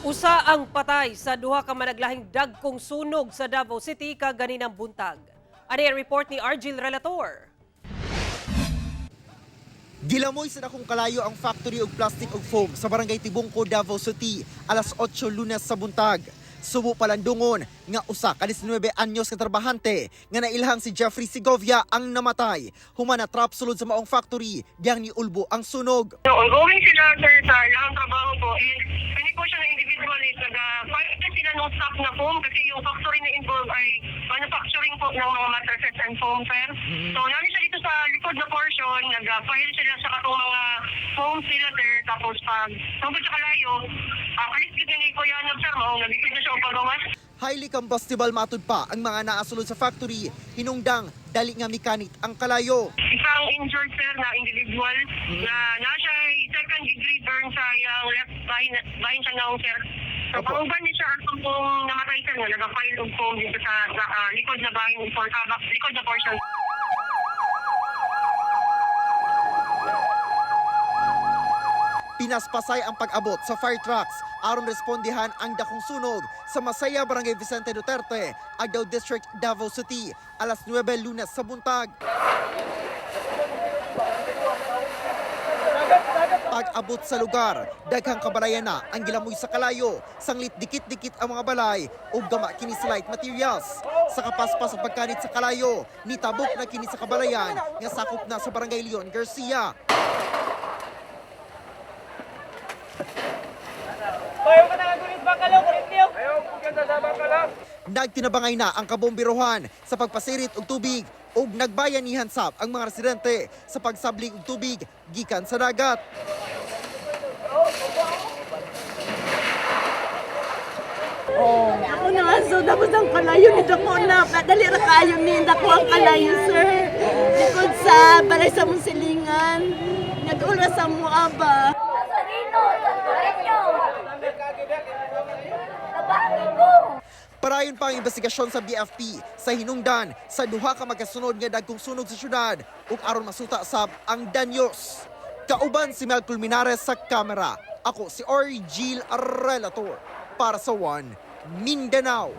Usa ang patay sa duha ka managlahing dagkong sunog sa Davao City kaganinang buntag. Ano ang report ni Argil Relator? Gilamoy sa dakong kalayo ang factory og plastic ug foam sa barangay Tibungco, Davao City, alas 8 Lunes sa buntag. Subo palandungon nga usa ka 19 anyos ka trabahante nga nailhang si Jeffrey Segovia ang namatay. Human na trap sulod sa maong factory diyang niulbo ang sunog. So, ongoing sila sir sa ilang trabaho po and hindi po siya na individualist. Nag-pilot sila ng stock na foam kasi yung factory na involved ay manufacturing po ng mga mattresses and foam sir. So, namin siya dito sa likod na portion, nag-file sila sa katong mga foam sila sir. Tapos pag tungkol sa kalayo, kalit gid ni Kuya Nob sir, nagigid na siya o pagawas. Highly combustible matud pa ang mga naasulod sa factory. Hinungdang dali nga mekanik ang kalayo. Isang injured sir na individual na nasa second degree burn sa iyang left behind siya naong sir. So, pauban niya siya kung namatay sir nga, nag-file og foam dito sa likod na bahay likod na portion. Pinaspasay ang pag-abot sa fire trucks aron respondihan ang dakong sunog sa Masaya, Barangay Vicente Duterte, Agdao District, Davao City, alas 9 Lunes sa buntag. Pag-abot sa lugar, daghang kabalayan na ang gilamoy sa kalayo, sanglit dikit-dikit ang mga balay ug gama kini sa light materials. Sa kapaspas sa pagkanit sa kalayo, nitabok na kini sa kabalayan nga sakop na sa Barangay Leon Garcia. Nagtinabangay na ang kabombirohan sa pagpasirit og tubig ug nagbayanihan sab ang mga residente sa pagsabling og tubig gikan sa dagat. Ako na nga, so tapos ang kalayo ni Dako na, dali ra kayo ni Dako ang kalayo, sir. Likod sa balay sa Musilingan, nag-ula sa Muaba. Parayon pa ang investigasyon sa BFP sa hinungdan sa duha ka magkasunod nga dagkong sunog sa syudad ug aron masuta sab ang danyos. Kauban si Mel Culminares sa kamera. Ako si Argil Relator para sa One Mindanao.